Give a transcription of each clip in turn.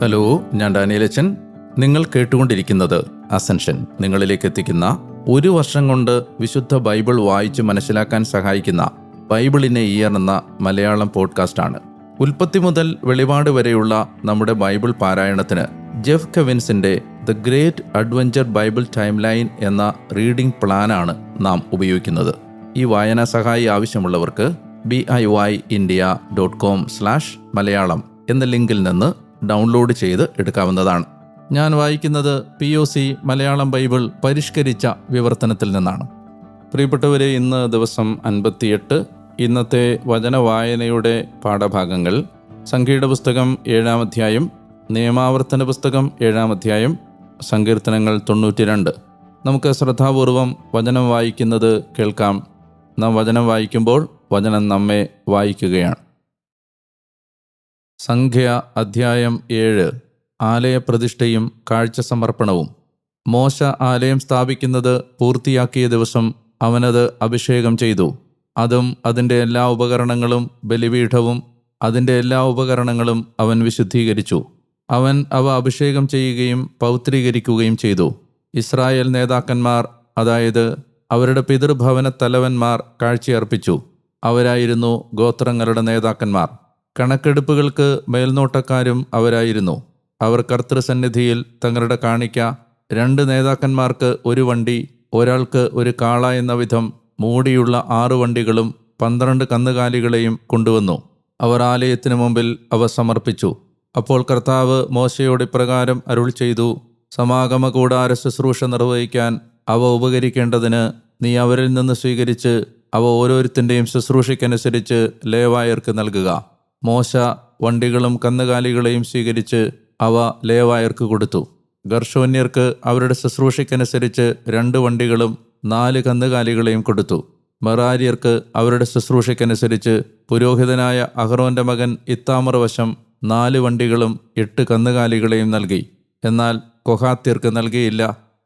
Hello, ഞാൻ ഡാനിയലച്ചൻ. നിങ്ങൾ കേട്ടുകൊണ്ടിരിക്കുന്നത് അസെൻഷൻ. നിങ്ങളിലേക്ക് എത്തിക്കുന്ന ഒരു വർഷം കൊണ്ട് വിശുദ്ധ ബൈബിൾ വായിച്ച് മനസ്സിലാക്കാൻ സഹായിക്കുന്ന ബൈബിൾ ഇൻ എ ഇയർ എന്ന മലയാളം പോഡ്കാസ്റ്റാണ്. ഉൽപ്പത്തി മുതൽ വെളിപാട് വരെയുള്ള നമ്മുടെ ബൈബിൾ പാരായണത്തിന് ജെഫ് കെവിൻസിന്റെ the great adventure Bible timeline എന്ന റീഡിംഗ് പ്ലാനാണ് നാം ഉപയോഗിക്കുന്നത്. ഈ വായനാ സഹായി ആവശ്യമുള്ളവർക്ക് BIYindia.com/മലയാളം എന്ന ലിങ്കിൽ നിന്ന് ഡൗൺലോഡ് ചെയ്ത് എടുക്കാവുന്നതാണ്. ഞാൻ വായിക്കുന്നത് POC മലയാളം ബൈബിൾ പരിഷ്കരിച്ച വിവർത്തനത്തിൽ നിന്നാണ്. പ്രിയപ്പെട്ടവരെ, ഇന്ന് ദിവസം 58. ഇന്നത്തെ വചന വായനയുടെ പാഠഭാഗങ്ങൾ സംഖ്യയുടെ പുസ്തകം 7-ാം അധ്യായം, നിയമാവർത്തന പുസ്തകം 7-ാം അധ്യായം, സങ്കീർത്തനങ്ങൾ 92. നമുക്ക് ശ്രദ്ധാപൂർവം വചനം വായിക്കുന്നത് കേൾക്കാം. നാം വചനം വായിക്കുമ്പോൾ വചനം നമ്മെ വായിക്കുകയാണ്. സംഖ്യ അധ്യായം 7. ആലയപ്രതിഷ്ഠയും കാഴ്ച സമർപ്പണവും. മോശ ആലയം സ്ഥാപിക്കുന്നത് പൂർത്തിയാക്കിയ ദിവസം അവനത് അഭിഷേകം ചെയ്തു. അതും അതിൻ്റെ എല്ലാ ഉപകരണങ്ങളും ബലിപീഠവും അതിൻ്റെ എല്ലാ ഉപകരണങ്ങളും അവൻ വിശുദ്ധീകരിച്ചു. അവൻ അവ അഭിഷേകം ചെയ്യുകയും പൗത്രീകരിക്കുകയും ചെയ്തു. ഇസ്രായേൽ നേതാക്കന്മാർ, അതായത് അവരുടെ പിതൃഭവന തലവന്മാർ കാഴ്ചയർപ്പിച്ചു. അവരായിരുന്നു ഗോത്രങ്ങളുടെ നേതാക്കന്മാർ. കണക്കെടുപ്പുകൾക്ക് മേൽനോട്ടക്കാരും അവരായിരുന്നു. അവർ കർത്തൃസന്നിധിയിൽ തങ്ങളുടെ കാണിക്ക 2 നേതാക്കന്മാർക്ക് 1 വണ്ടി, ഒരാൾക്ക് 1 കാള എന്ന വിധം മൂടിയുള്ള 6 വണ്ടികളും 12 കന്നുകാലികളെയും കൊണ്ടുവന്നു. അവർ ആലയത്തിനു മുമ്പിൽ അവ സമർപ്പിച്ചു. അപ്പോൾ കർത്താവ് മോശയോട് ഇപ്രകാരം അരുൾ ചെയ്തു: സമാഗമ കൂടാര ശുശ്രൂഷ നിർവഹിക്കാൻ അവ ഉപകരിക്കേണ്ടതിന് നീ അവരിൽ നിന്ന് സ്വീകരിച്ച് അവ ഓരോരുത്തൻ്റെയും ശുശ്രൂഷയ്ക്കനുസരിച്ച് ലേവായർക്ക് നൽകുക. മോശ വണ്ടികളും കന്നുകാലികളെയും സ്വീകരിച്ച് അവ ലേവായർക്ക് കൊടുത്തു. ഗർശോന്യർക്ക് അവരുടെ ശുശ്രൂഷയ്ക്കനുസരിച്ച് 2 വണ്ടികളും 4 കന്നുകാലികളെയും കൊടുത്തു. മെറാര്യർക്ക് അവരുടെ ശുശ്രൂഷയ്ക്കനുസരിച്ച് പുരോഹിതനായ അഹ്റോന്റെ മകൻ ഇത്താമർ വശം 4 വണ്ടികളും 8 കന്നുകാലികളെയും നൽകി. എന്നാൽ കൊഹാത്യർക്ക് നൽകിയില്ല.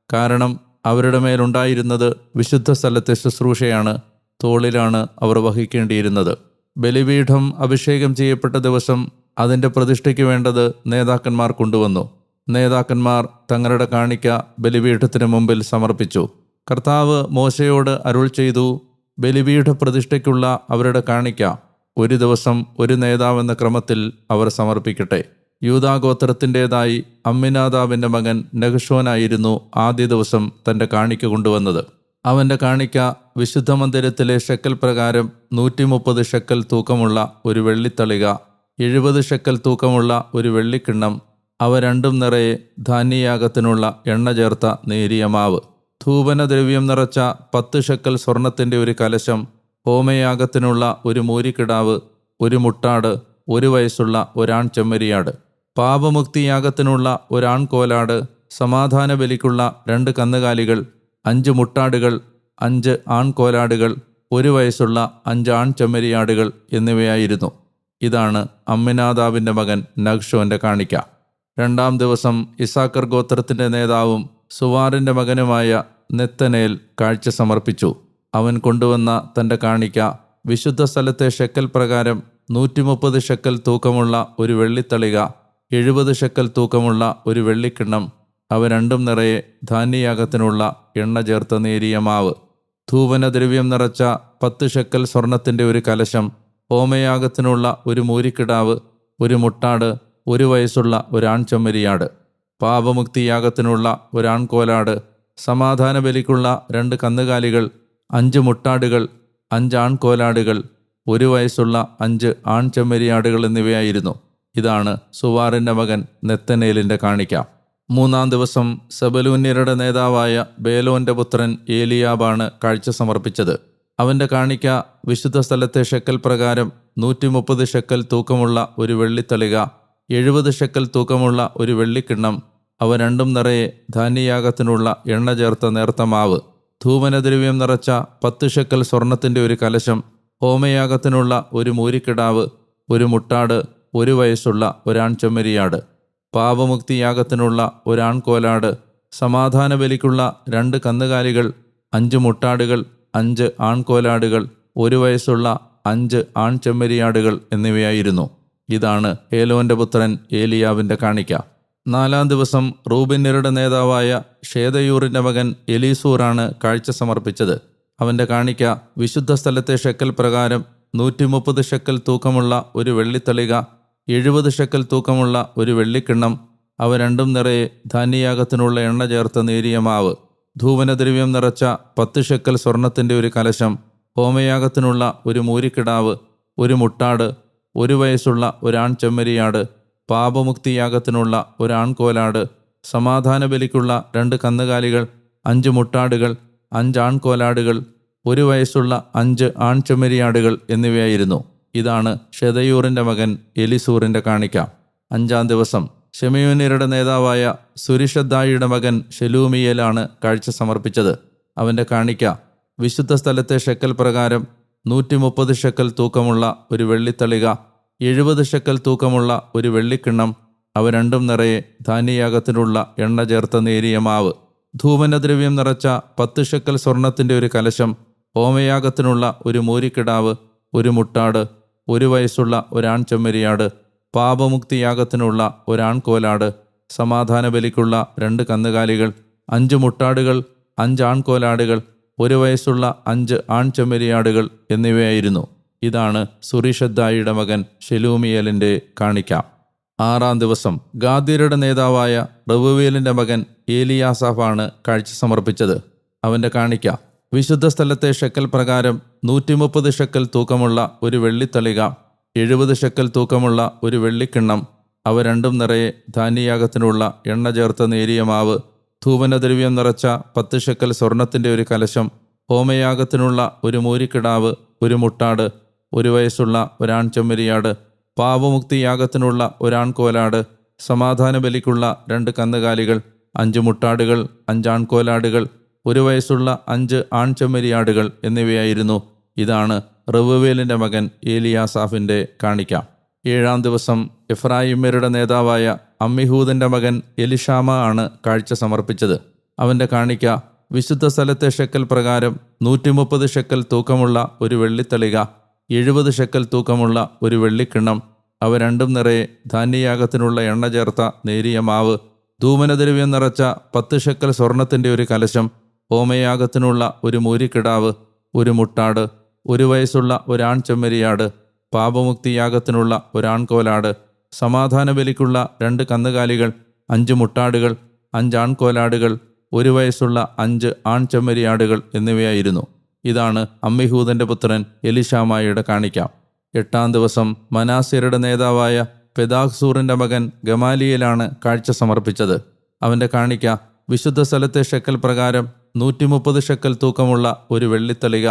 കാരണം അവരുടെ മേലുണ്ടായിരുന്നത് വിശുദ്ധ സ്ഥലത്തെ ശുശ്രൂഷയാണ്. തോളിലാണ് അവർ വഹിക്കേണ്ടിയിരുന്നത്. ബലിപീഠം അഭിഷേകം ചെയ്യപ്പെട്ട ദിവസം അതിൻ്റെ പ്രതിഷ്ഠയ്ക്ക് വേണ്ടത് നേതാക്കന്മാർ കൊണ്ടുവന്നു. നേതാക്കന്മാർ തങ്ങളുടെ കാണിക്ക ബലിപീഠത്തിന് മുമ്പിൽ സമർപ്പിച്ചു. കർത്താവ് മോശയോട് അരുൾ ചെയ്തു: ബലിപീഠ പ്രതിഷ്ഠയ്ക്കുള്ള അവരുടെ കാണിക്ക 1 ദിവസം 1 നേതാവെന്ന ക്രമത്തിൽ അവർ സമർപ്പിക്കട്ടെ. യൂദാഗോത്രത്തിൻ്റെതായി അമ്മിനാദാബിൻ്റെ മകൻ നഹ്ശോനായിരുന്നു ആദ്യ ദിവസം തൻ്റെ കാണിക്ക കൊണ്ടുവന്നത്. അവൻ്റെ കാണിക്ക വിശുദ്ധ മന്ദിരത്തിലെ ഷെക്കൽ പ്രകാരം 130 ഷെക്കൽ തൂക്കമുള്ള 1 വെള്ളിത്തളിക, 70 ഷെക്കൽ തൂക്കമുള്ള 1 വെള്ളിക്കിണ്ണം, അവ 2 നിറയെ ധാന്യയാഗത്തിനുള്ള എണ്ണ ചേർത്ത നേരിയ മാവ്, ധൂപനദ്രവ്യം നിറച്ച 10 ഷെക്കൽ സ്വർണത്തിൻ്റെ 1 കലശം, ഹോമയാഗത്തിനുള്ള 1 മൂരിക്കിടാവ്, 1 മുട്ടാട്, 1 വയസ്സുള്ള 1 ആൺ ചെമ്മരിയാട്, പാപമുക്തിയാഗത്തിനുള്ള 1 ആൺകോലാട്, സമാധാന ബലിക്കുള്ള 2 കന്നുകാലികൾ, 5 മുട്ടാടുകൾ, 5 ആൺകോലാടുകൾ, 1 വയസ്സുള്ള 5 ആൺ ചെമ്മരിയാടുകൾ എന്നിവയായിരുന്നു. ഇതാണ് അമ്മിനാദാബിൻ്റെ മകൻ നഹ്ശോന്റെ കാണിക്ക. 2-ാം ദിവസം ഇസ്സാക്കർ ഗോത്രത്തിൻ്റെ നേതാവും സുവാറിൻ്റെ മകനുമായ നെത്തനേൽ കാഴ്ച സമർപ്പിച്ചു. അവൻ കൊണ്ടുവന്ന തൻ്റെ കാണിക്ക വിശുദ്ധ സ്ഥലത്തെ ഷെക്കൽ പ്രകാരം 130 ഷെക്കൽ തൂക്കമുള്ള 1 വെള്ളിത്തളിക, 70 ഷെക്കൽ തൂക്കമുള്ള 1 വെള്ളിക്കിണ്ണം, അവ 2 നിറയെ ധാന്യയാഗത്തിനുള്ള എണ്ണ ചേർത്ത നേരിയ മാവ്, ധൂപനദ്രവ്യം നിറച്ച 10 ഷെക്കൽ സ്വർണത്തിൻ്റെ 1 കലശം, ഹോമയാഗത്തിനുള്ള 1 മൂരിക്കിടാവ്, 1 മുട്ടാട്, 1 വയസ്സുള്ള 1 ആൺ ചെമ്മരിയാട്, പാപമുക്തിയാഗത്തിനുള്ള 1 ആൺകോലാട്, സമാധാന ബലിക്കുള്ള 2 കന്നുകാലികൾ, 5 മുട്ടാടുകൾ, 5 ആൺകോലാടുകൾ, 1 വയസ്സുള്ള 5 ആൺ ചെമ്മരിയാടുകൾ എന്നിവയായിരുന്നു. ഇതാണ് സുവാറിൻ്റെ മകൻ നെത്തനേലിൻ്റെ കാണിക്ക. 3-ാം ദിവസം സെബലൂന്യരുടെ നേതാവായ ബേലോന്റെ പുത്രൻ ഏലിയാബാണ് കാഴ്ച സമർപ്പിച്ചത്. അവൻ്റെ കാണിക്ക വിശുദ്ധ സ്ഥലത്തെ ഷെക്കൽ പ്രകാരം 130 ഷെക്കൽ തൂക്കമുള്ള 1 വെള്ളിത്തളിക, 70 ഷെക്കൽ തൂക്കമുള്ള 1 വെള്ളിക്കിണ്ണം, അവ 2 നിറയെ ധാന്യയാഗത്തിനുള്ള എണ്ണ ചേർത്ത നേർത്ത മാവ്, ധൂപനദ്രവ്യം നിറച്ച 10 ഷെക്കൽ സ്വർണത്തിൻ്റെ 1 കലശം, ഹോമയാഗത്തിനുള്ള 1 മൂരിക്കിടാവ്, 1 മുട്ടാട്, 1 വയസ്സുള്ള 1 ആൺ ചെമ്മരിയാട്, പാപമുക്തിയാഗത്തിനുള്ള 1 ആൺകോലാട്, സമാധാന ബലിക്കുള്ള 2 കന്നുകാലികൾ, 5 മുട്ടാടുകൾ, 5 ആൺകോലാടുകൾ, 1 വയസ്സുള്ള 5 ആൺ ചെമ്മരിയാടുകൾ എന്നിവയായിരുന്നു. ഇതാണ് ഹേലോന്റെ പുത്രൻ ഏലിയാവിന്റെ കാണിക്ക. 4-ാം ദിവസം റൂബന്യരുടെ നേതാവായ ഷേദയൂറിന്റെ മകൻ എലീസൂറാണ് കാഴ്ച സമർപ്പിച്ചത്. അവന്റെ കാണിക്ക വിശുദ്ധ സ്ഥലത്തെ ഷെക്കൽ പ്രകാരം 130 ഷെക്കൽ തൂക്കമുള്ള ഒരു വെള്ളിത്തളിക, 70 ഷെക്കൽ തൂക്കമുള്ള ഒരു വെള്ളിക്കിണ്ണം, അവ രണ്ടും നിറയെ ധാന്യയാഗത്തിനുള്ള എണ്ണ ചേർത്ത നേരിയ മാവ്, ധൂപനദ്രവ്യം നിറച്ച 10 ഷെക്കൽ സ്വർണത്തിന്റെ ഒരു കലശം, ഹോമയാഗത്തിനുള്ള ഒരു മൂരിക്കിടാവ്, ഒരു മുട്ടാട്, 1 വയസ്സുള്ള ഒരാൺ ചെമ്മരിയാട്, പാപമുക്തിയാഗത്തിനുള്ള ഒരാൺകോലാട്, സമാധാന ബലിക്കുള്ള 2 കന്നുകാലികൾ, 5 മുട്ടാടുകൾ, 5 ആൺകോലാടുകൾ, 1 വയസ്സുള്ള 5 ആൺചെമ്മരിയാടുകൾ എന്നിവയായിരുന്നു. ഇതാണ് ഷെദയൂറിന്റെ മകൻ എലിസൂറിന്റെ കാണിക്ക. 5-ാം ദിവസം ശെമയോന്യരുടെ നേതാവായ സുരിഷദ്ദായിയുടെ മകൻ ശെലൂമിയേലാണ് കാഴ്ച സമർപ്പിച്ചത്. അവന്റെ കാണിക്ക വിശുദ്ധ സ്ഥലത്തെ ഷെക്കൽ പ്രകാരം 130 ഷെക്കൽ തൂക്കമുള്ള ഒരു വെള്ളിത്തളിക, 70 ഷെക്കൽ തൂക്കമുള്ള ഒരു വെള്ളിക്കിണ്ണം, അവ രണ്ടും നിറയെ ധാന്യയാഗത്തിനുള്ള എണ്ണ ചേർത്ത നേരിയ മാവ്, ധൂപനദ്രവ്യം നിറച്ച 10 ഷെക്കൽ സ്വർണത്തിന്റെ ഒരു കലശം, ഹോമയാഗത്തിനുള്ള ഒരു മൂരിക്കിടാവ്, ഒരു മുട്ടാട്, 1 വയസ്സുള്ള ഒരാൺ ചെമ്മരിയാട്, പാപമുക്തിയാഗത്തിനുള്ള ഒരാൺകോലാട്, സമാധാന ബലിക്കുള്ള 2 കന്നുകാലികൾ, 5 മുട്ടാടുകൾ, 5 ആൺകോലാടുകൾ, 1 വയസ്സുള്ള 5 ആൺചെമ്മരിയാടുകൾ എന്നിവയായിരുന്നു. ഇതാണ് സുറിഷദ്ദായിയുടെ മകൻ ശെലൂമിയേലിന്റെ കാണിക്ക. 6-ാം ദിവസം ഗാദ്യരുടെ നേതാവായ റെവുവേലിന്റെ മകൻ ഏലിയാസാഫാണ് കാഴ്ച സമർപ്പിച്ചത്. അവന്റെ കാണിക്ക വിശുദ്ധ സ്ഥലത്തെ ഷെക്കൽ പ്രകാരം 130 ഷെക്കൽ തൂക്കമുള്ള ഒരു വെള്ളിത്തളിക, 70 ഷെക്കൽ തൂക്കമുള്ള ഒരു വെള്ളിക്കിണ്ണം, അവ രണ്ടും നിറയെ ധാന്യയാഗത്തിനുള്ള എണ്ണ ചേർത്ത നേരിയ മാവ്, ധൂപനദ്രവ്യം നിറച്ച 10 ഷെക്കൽ സ്വർണത്തിന്റെ ഒരു കലശം, ഹോമയാഗത്തിനുള്ള ഒരു മൂരിക്കിടാവ്, ഒരു മുട്ടാട്, 1 വയസ്സുള്ള ഒരാൺ ചെമ്മരിയാട്, പാപമുക്തിയാഗത്തിനുള്ള ഒരാൺകോലാട്, സമാധാന ബലിക്കുള്ള 2 കന്നുകാലികൾ, 5 മുട്ടാടുകൾ, 5 ആൺകോലാടുകൾ, 1 വയസ്സുള്ള 5 ആൺചെമ്മരിയാടുകൾ എന്നിവയായിരുന്നു. ഇതാണ് റെവുവേലിന്റെ മകൻ ഏലിയാസാഫിന്റെ കാണിക്ക. 7-ാം ദിവസം എഫ്രായിമ്യരുടെ നേതാവായ അമ്മിഹൂദിന്റെ മകൻ എലിഷാമ ആണ് കാഴ്ച സമർപ്പിച്ചത്. അവന്റെ കാണിക്ക വിശുദ്ധ സ്ഥലത്തെ ഷെക്കൽ പ്രകാരം 130 ഷെക്കൽ തൂക്കമുള്ള ഒരു വെള്ളിത്തളിക, 70 ഷെക്കൽ തൂക്കമുള്ള ഒരു വെള്ളിക്കിണ്ണം, അവ രണ്ടും നിറയെ ധാന്യയാഗത്തിനുള്ള എണ്ണ ചേർത്ത നേരിയ മാവ്, ധൂപനദ്രവ്യം നിറച്ച 10 ഷെക്കൽ സ്വർണത്തിന്റെ ഒരു കലശം, ഹോമയാഗത്തിനുള്ള ഒരു മൂരിക്കിടാവ്, ഒരു മുട്ടാട്, 1 വയസ്സുള്ള ഒരാൺ ചെമ്മരിയാട്, പാപമുക്തിയാഗത്തിനുള്ള ഒരാൺകോലാട്, സമാധാന ബലിക്കുള്ള 2 കന്നുകാലികൾ, 5 മുട്ടാടുകൾ, 5 ആൺകോലാടുകൾ, 1 വയസ്സുള്ള 5 ആൺചെമ്മരിയാടുകൾ എന്നിവയായിരുന്നു. ഇതാണ് അമ്മിഹൂദന്റെ പുത്രൻ എലിഷാമായുടെ കാണിക്ക. 8-ാം ദിവസം മനാസ്യരുടെ നേതാവായ പെദാഹ്സൂറിന്റെ മകൻ ഗമാലിയേലാണ് കാഴ്ച സമർപ്പിച്ചത്. അവന്റെ കാണിക്ക വിശുദ്ധ സ്ഥലത്തെ ഷെക്കൽ പ്രകാരം 130 ഷെക്കൽ തൂക്കമുള്ള ഒരു വെള്ളിത്തളിക,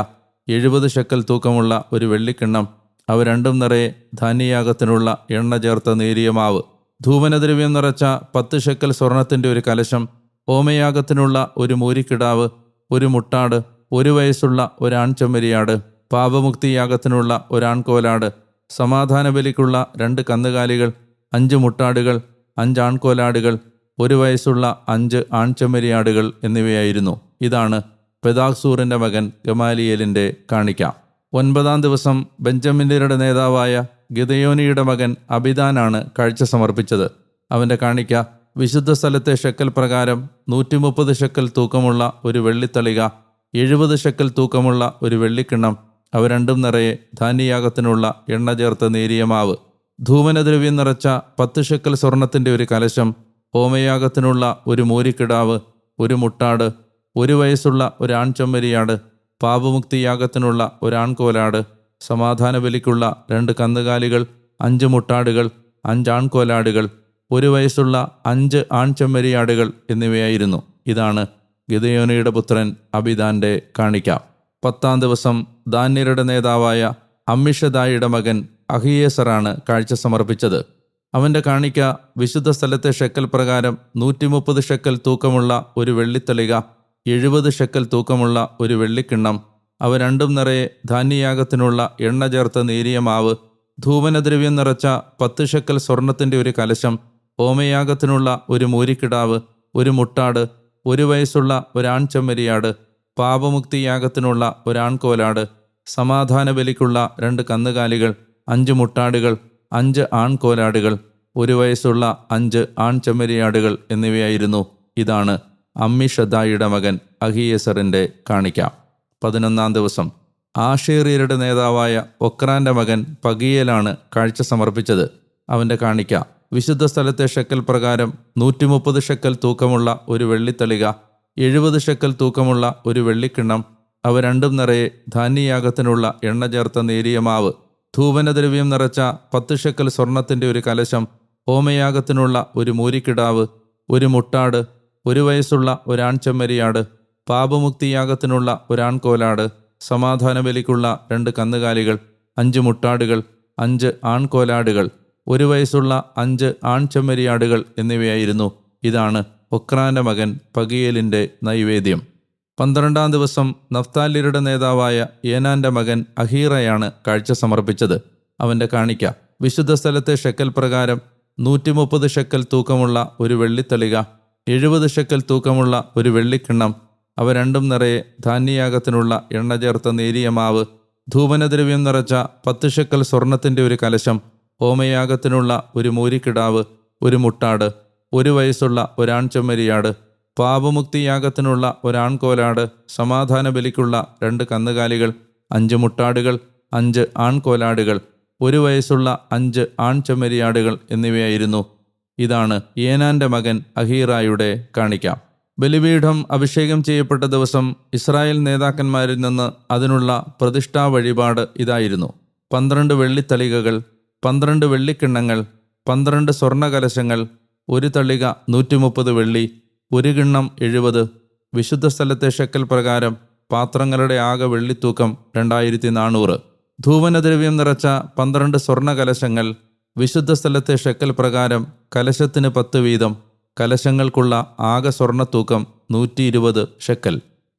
70 ഷെക്കൽ തൂക്കമുള്ള ഒരു വെള്ളിക്കിണ്ണം, അവ രണ്ടും നിറയെ ധാന്യയാഗത്തിനുള്ള എണ്ണ ചേർത്ത നേരിയ മാവ്, ധൂപനദ്രവ്യം നിറച്ച 10 ഷെക്കൽ സ്വർണത്തിന്റെ ഒരു കലശം, ഹോമയാഗത്തിനുള്ള ഒരു മൂരിക്കിടാവ്, ഒരു മുട്ടാട്, 1 വയസ്സുള്ള ഒരാൺ ചെമ്മരിയാട്, പാപമുക്തിയാഗത്തിനുള്ള ഒരാൺകോലാട്, സമാധാന ബലിക്കുള്ള 2 കന്നുകാലികൾ, 5 മുട്ടാടുകൾ, 5 ആൺകോലാടുകൾ, 1 വയസ്സുള്ള 5 ആൺചെമ്മരിയാടുകൾ എന്നിവയായിരുന്നു. ഇതാണ് പെദാഹ്സൂറിന്റെ മകൻ ഗമാലിയേലിന്റെ കാണിക്ക. 9-ാം ദിവസം ബെഞ്ചമിന്യരുടെ നേതാവായ ഗിദയോനിയുടെ മകൻ അബിദാനാണ് കാഴ്ച സമർപ്പിച്ചത്. അവന്റെ കാണിക്ക വിശുദ്ധ സ്ഥലത്തെ ഷെക്കൽ പ്രകാരം 130 ഷെക്കൽ തൂക്കമുള്ള ഒരു വെള്ളിത്തളിക, 70 ഷെക്കൽ തൂക്കമുള്ള ഒരു വെള്ളിക്കിണ്ണം, അവ രണ്ടും നിറയെ ധാന്യയാഗത്തിനുള്ള എണ്ണ ചേർത്ത നേരിയ മാവ്, ധൂപനദ്രവ്യം നിറച്ച 10 ഷെക്കൽ സ്വർണത്തിന്റെ ഒരു കലശം, ഹോമയാഗത്തിനുള്ള ഒരു മൂരിക്കിടാവ്, ഒരു മുട്ടാട്, 1 വയസ്സുള്ള ഒരാൺ ചെമ്മരിയാട്, പാപമുക്തിയാഗത്തിനുള്ള ഒരാൺകോലാട്, സമാധാന ബലിക്കുള്ള 2 കന്നുകാലികൾ, 5 മുട്ടാടുകൾ, 5 ആൺകോലാടുകൾ, 1 വയസ്സുള്ള 5 ആൺചെമ്മരിയാടുകൾ എന്നിവയായിരുന്നു. ഇതാണ് ഗിദയോനിയുടെ പുത്രൻ അബിദാന്റെ കാണിക്ക. 10-ാം ദിവസം ദാന്യരുടെ നേതാവായ അമ്മിഷദായിയുടെ മകൻ അഹിയേസറാണ് കാഴ്ച സമർപ്പിച്ചത്. അവന്റെ കാണിക്ക വിശുദ്ധ സ്ഥലത്തെ ഷെക്കൽ പ്രകാരം 130 ഷെക്കൽ തൂക്കമുള്ള ഒരു വെള്ളിത്തളിക, 70 ഷെക്കൽ തൂക്കമുള്ള ഒരു വെള്ളിക്കിണ്ണം, അവ രണ്ടും നിറയെ ധാന്യയാഗത്തിനുള്ള എണ്ണ ചേർത്ത നേരിയ മാവ്, ധൂപനദ്രവ്യം നിറച്ച 10 ഷെക്കൽ സ്വർണത്തിന്റെ ഒരു കലശം, ഹോമയാഗത്തിനുള്ള ഒരു മൂരിക്കിടാവ്, ഒരു മുട്ടാട്, 1 വയസ്സുള്ള ഒരാൺ ചെമ്മരിയാട്, പാപമുക്തിയാഗത്തിനുള്ള ഒരാൺകോലാട്, സമാധാന ബലിക്കുള്ള 2 കന്നുകാലികൾ, 5 മുട്ടാടുകൾ, 5 ആൺകോലാടുകൾ, 1 വയസ്സുള്ള 5 ആൺചെമ്മരിയാടുകൾ എന്നിവയായിരുന്നു. ഇതാണ് അമ്മിഷദായിയുടെ മകൻ അഹിയേസറിൻ്റെ കാണിക്ക. 11-ാം ദിവസം ആഷേറിയരുടെ നേതാവായ ഒക്രാന്റെ മകൻ പഗീയേലാണ് കാഴ്ച സമർപ്പിച്ചത്. അവൻ്റെ കാണിക്ക വിശുദ്ധ സ്ഥലത്തെ ഷെക്കൽ പ്രകാരം 130 ഷെക്കൽ തൂക്കമുള്ള ഒരു വെള്ളിത്തളിക, 70 ഷെക്കൽ തൂക്കമുള്ള ഒരു വെള്ളിക്കിണ്ണം, അവ രണ്ടും നിറയെ ധാന്യയാഗത്തിനുള്ള എണ്ണ ചേർത്ത നേരിയ മാവ്, ധൂപനദ്രവ്യം നിറച്ച 10 ഷെക്കൽ സ്വർണത്തിൻ്റെ ഒരു കലശം, ഹോമയാഗത്തിനുള്ള ഒരു മൂരിക്കിടാവ്, ഒരു മുട്ടാട്, 1 വയസ്സുള്ള ഒരാൺചെമ്മരിയാട്, പാപമുക്തിയാഗത്തിനുള്ള ഒരാൺകോലാട്, സമാധാന ബലിക്കുള്ള 2 കന്നുകാലികൾ, 5 മുട്ടാടുകൾ, 5 ആൺകോലാടുകൾ, 1 വയസ്സുള്ള 5 ആൺചെമ്മരിയാടുകൾ എന്നിവയായിരുന്നു. ഇതാണ് ഒക്രാന്റെ മകൻ പഗീയേലിൻ്റെ നൈവേദ്യം. 12-ാം ദിവസം നഫ്താല്യരുടെ നേതാവായ ഏനാന്റെ മകൻ അഹീറയാണ് കാഴ്ച സമർപ്പിച്ചത്. അവൻ്റെ കാണിക്ക വിശുദ്ധ സ്ഥലത്തെ ഷെക്കൽ പ്രകാരം 130 ഷെക്കൽ തൂക്കമുള്ള ഒരു വെള്ളിത്തളിക, 70 ഷെക്കൽ തൂക്കമുള്ള ഒരു വെള്ളിക്കിണ്ണം, അവ രണ്ടും നിറയെ ധാന്യയാഗത്തിനുള്ള എണ്ണ ചേർത്ത നേരിയ മാവ്, ധൂപനദ്രവ്യം നിറച്ച 10 ഷെക്കൽ സ്വർണത്തിൻ്റെ ഒരു കലശം, ഹോമയാഗത്തിനുള്ള ഒരു മൂരിക്കിടാവ്, ഒരു മുട്ടാട്, 1 വയസ്സുള്ള ഒരാൺചെമ്മരിയാട്, പാപമുക്തിയാഗത്തിനുള്ള ഒരാൺകോലാട്, സമാധാന ബലിക്കുള്ള 2 കന്നുകാലികൾ, 5 മുട്ടാടുകൾ, 5 ആൺകോലാടുകൾ, 1 വയസ്സുള്ള 5 ആൺചെമ്മരിയാടുകൾ എന്നിവയായിരുന്നു. ഇതാണ് ഏനാന്റെ മകൻ അഹീറായുടെ കാണിക്ക. ബലിപീഠം അഭിഷേകം ചെയ്യപ്പെട്ട ദിവസം ഇസ്രായേൽ നേതാക്കന്മാരിൽ നിന്ന് അതിനുള്ള പ്രതിഷ്ഠാ വഴിപാട് ഇതായിരുന്നു: 12 വെള്ളിത്തളികകൾ, 12 വെള്ളിക്കിണ്ണങ്ങൾ, 12 സ്വർണ്ണകലശങ്ങൾ, 1 തളിക 130 വെള്ളി, 1 കിണ്ണം 70. വിശുദ്ധ സ്ഥലത്തെ ഷെക്കൽ പ്രകാരം പാത്രങ്ങളുടെ ആകെ വെള്ളിത്തൂക്കം 2400. ധൂപനദ്രവ്യം നിറച്ച 12 സ്വർണ്ണകലശങ്ങൾ. വിശുദ്ധ സ്ഥലത്തെ ഷെക്കൽ പ്രകാരം കലശത്തിന് 10 വീതം. കലശങ്ങൾക്കുള്ള ആകെ സ്വർണ്ണത്തൂക്കം 120 ഷെക്കൽ.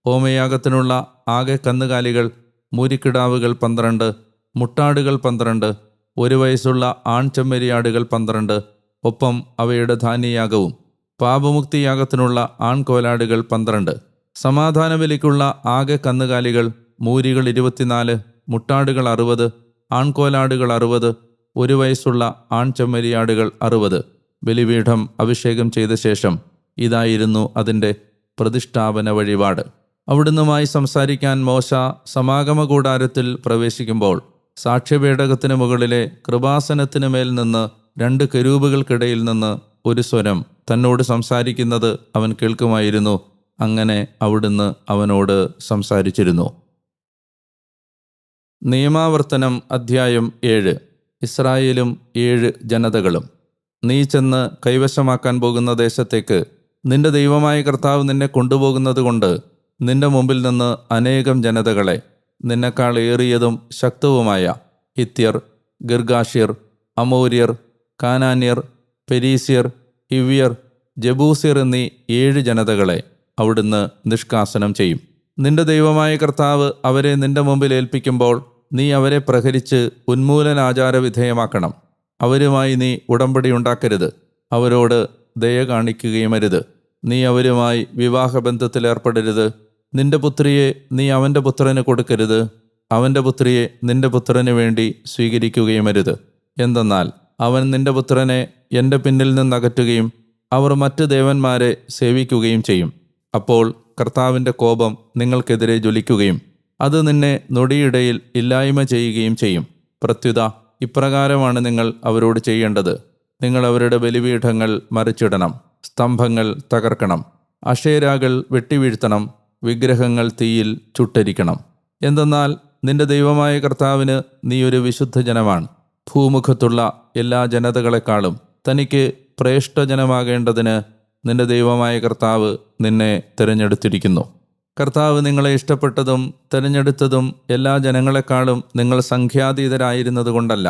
ഹോമയാഗത്തിനുള്ള ആകെ കന്നുകാലികൾ, മൂരിക്കിടാവുകൾ 12, മുട്ടാടുകൾ 12, 1 വയസ്സുള്ള ആൺചെമ്മരിയാടുകൾ 12, ഒപ്പം അവയുടെ ധാന്യയാഗവും. പാപമുക്തിയാഗത്തിനുള്ള ആൺകോലാടുകൾ 12. സമാധാന ബലിക്കുള്ള ആകെ കന്നുകാലികൾ, മൂരികൾ 24, മുട്ടാടുകൾ 60, ആൺകോലാടുകൾ 60, 1 വയസ്സുള്ള ആൺചെമ്മരിയാടുകൾ 60. ബലിപീഠം അഭിഷേകം ചെയ്ത ശേഷം ഇതായിരുന്നു അതിൻ്റെ പ്രതിഷ്ഠാപന വഴിപാട്. അവിടുന്നുമായി സംസാരിക്കാൻ മോശ സമാഗമ കൂടാരത്തിൽ പ്രവേശിക്കുമ്പോൾ സാക്ഷ്യപേടകത്തിന് മുകളിലെ കൃപാസനത്തിന് മേൽ നിന്ന് 2 കെരൂബുകൾക്കിടയിൽ നിന്ന് ഒരു സ്വരം തന്നോട് സംസാരിക്കുന്നത് അവൻ കേൾക്കുമായിരുന്നു. അങ്ങനെ അവിടുന്ന് അവനോട് സംസാരിച്ചിരുന്നു. നിയമാവർത്തനം അധ്യായം 7. ഇസ്രായേലും 7 ജനതകളും. നീ ചെന്ന് കൈവശമാക്കാൻ പോകുന്ന ദേശത്തേക്ക് നിന്റെ ദൈവമായ കർത്താവ് നിന്നെ കൊണ്ടുപോകുന്നത് കൊണ്ട് നിന്റെ മുമ്പിൽ നിന്ന് അനേകം ജനതകളെ, നിന്നെക്കാൾ ഏറിയതും ശക്തവുമായ ഹിത്യർ, ഗിർഗാഷ്യർ, അമോര്യർ, കാനാന്യർ, പെരീസ്യർ, ഹിവ്യർ, ജബൂസ്യർ എന്നീ 7 ജനതകളെ അവിടുന്ന് നിഷ്കാസനം ചെയ്യും. നിന്റെ ദൈവമായ കർത്താവ് അവരെ നിന്റെ മുമ്പിൽ ഏൽപ്പിക്കുമ്പോൾ നീ അവരെ പ്രഹരിച്ച് ഉന്മൂലനാചാര വിധേയമാക്കണം. അവരുമായി നീ ഉടമ്പടി ഉണ്ടാക്കരുത്, അവരോട് ദയ കാണിക്കുകയുമരുത്. നീ അവരുമായി വിവാഹബന്ധത്തിലേർപ്പെടരുത്. നിന്റെ പുത്രിയെ നീ അവൻ്റെ പുത്രന് കൊടുക്കരുത്, അവൻ്റെ പുത്രിയെ നിന്റെ പുത്രന് വേണ്ടി സ്വീകരിക്കുകയുമരുത്. എന്തെന്നാൽ അവൻ നിന്റെ പുത്രനെ എൻ്റെ പിന്നിൽ നിന്നകറ്റുകയും അവർ മറ്റ് ദേവന്മാരെ സേവിക്കുകയും ചെയ്യും. അപ്പോൾ കർത്താവിൻ്റെ കോപം നിങ്ങൾക്കെതിരെ ജ്വലിക്കുകയും അത് നിന്നെ നൊടിയിടയിൽ ഇല്ലായ്മ ചെയ്യുകയും ചെയ്യും. പ്രത്യുത ഇപ്രകാരമാണ് നിങ്ങൾ അവരോട് ചെയ്യേണ്ടത്: നിങ്ങൾ അവരുടെ ബലിപീഠങ്ങൾ മറിച്ചിടണം, സ്തംഭങ്ങൾ തകർക്കണം, അഷേരാകൾ വെട്ടിവീഴ്ത്തണം, വിഗ്രഹങ്ങൾ തീയിൽ ചുട്ടരിക്കണം. എന്തെന്നാൽ നിന്റെ ദൈവമായ കർത്താവിന് നീ ഒരു വിശുദ്ധ ജനമാണ്. ഭൂമുഖത്തുള്ള എല്ലാ ജനതകളെക്കാളും തനിക്ക് ശ്രേഷ്ഠജനമാകേണ്ടതിന് നിന്റെ ദൈവമായ കർത്താവ് നിന്നെ തിരഞ്ഞെടുത്തിരിക്കുന്നു. കർത്താവ് നിങ്ങളെ ഇഷ്ടപ്പെട്ടതും തിരഞ്ഞെടുത്തതും എല്ലാ ജനങ്ങളെക്കാളും നിങ്ങൾ സംഖ്യാതീതരായിരുന്നത് കൊണ്ടല്ല,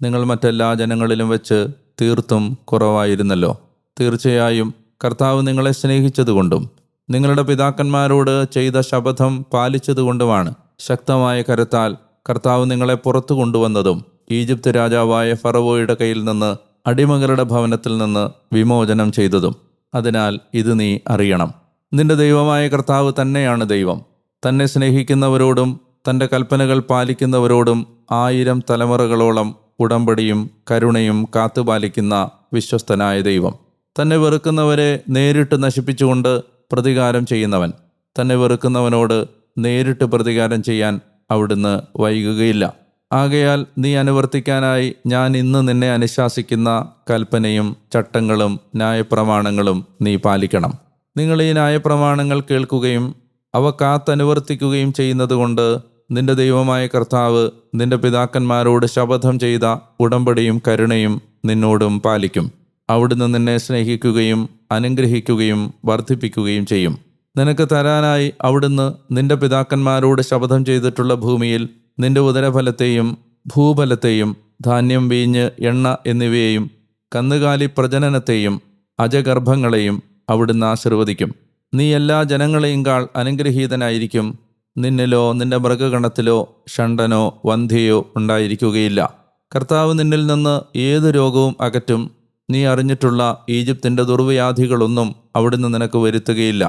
നിങ്ങൾ മറ്റെല്ലാ ജനങ്ങളിലും വെച്ച് തീർത്തും കുറവായിരുന്നല്ലോ. തീർച്ചയായും കർത്താവ് നിങ്ങളെ സ്നേഹിച്ചതുകൊണ്ടും നിങ്ങളുടെ പിതാക്കന്മാരോട് ചെയ്ത ശപഥം പാലിച്ചതുകൊണ്ടുമാണ് ശക്തമായ കരത്താൽ കർത്താവ് നിങ്ങളെ പുറത്തു കൊണ്ടുവന്നതും ഈജിപ്ത് രാജാവായ ഫറവോയുടെ കയ്യിൽ നിന്ന് അടിമകളുടെ ഭവനത്തിൽ നിന്ന് വിമോചനം ചെയ്തതും. അതിനാൽ ഇത് നീ അറിയണം: നിന്റെ ദൈവമായ കർത്താവ് തന്നെയാണ് ദൈവം. തന്നെ സ്നേഹിക്കുന്നവരോടും തൻ്റെ കൽപ്പനകൾ പാലിക്കുന്നവരോടും 1000 തലമുറകളോളം ഉടമ്പടിയും കരുണയും കാത്തുപാലിക്കുന്ന വിശ്വസ്തനായ ദൈവം. തന്നെ വെറുക്കുന്നവരെ നേരിട്ട് നശിപ്പിച്ചുകൊണ്ട് പ്രതികാരം ചെയ്യുന്നവൻ. തന്നെ വെറുക്കുന്നവനോട് നേരിട്ട് പ്രതികാരം ചെയ്യാൻ അവിടുന്ന് വൈകുകയില്ല. ആകയാൽ നീ അനുവർത്തിക്കാനായി ഞാൻ ഇന്ന് നിന്നെ അനുശാസിക്കുന്ന കൽപ്പനയും ചട്ടങ്ങളും ന്യായപ്രമാണങ്ങളും നീ പാലിക്കണം. നിങ്ങൾ ഈ ന്യായപ്രമാണങ്ങൾ കേൾക്കുകയും അവ കാത്തനുവർത്തിക്കുകയും ചെയ്യുന്നതുകൊണ്ട് നിന്റെ ദൈവമായ കർത്താവ് നിന്റെ പിതാക്കന്മാരോട് ശപഥം ചെയ്ത ഉടമ്പടിയും കരുണയും നിന്നോടും പാലിക്കും. അവിടുന്ന് നിന്നെ സ്നേഹിക്കുകയും അനുഗ്രഹിക്കുകയും വർദ്ധിപ്പിക്കുകയും ചെയ്യും. നിനക്ക് തരാനായി അവിടുന്ന് നിന്റെ പിതാക്കന്മാരോട് ശപഥം ചെയ്തിട്ടുള്ള ഭൂമിയിൽ നിന്റെ ഉദരഫലത്തെയും ഭൂഫലത്തെയും ധാന്യം, വീഞ്ഞ്, എണ്ണ എന്നിവയെയും കന്നുകാലി പ്രജനനത്തെയും അജഗർഭങ്ങളെയും അവിടുന്ന് ആശീർവദിക്കും. നീ എല്ലാ ജനങ്ങളെയും കാൾ അനുഗ്രഹീതനായിരിക്കും. നിന്നിലോ നിന്റെ മൃഗഗണത്തിലോ ഷണ്ഡനോ വന്ധ്യയോ ഉണ്ടായിരിക്കുകയില്ല. കർത്താവ് നിന്നിൽ നിന്ന് ഏത് രോഗവും അകറ്റും. നീ അറിഞ്ഞിട്ടുള്ള ഈജിപ്തിൻ്റെ ദുർവ്യാധികളൊന്നും അവിടുന്ന് നിനക്ക് വരുത്തുകയില്ല.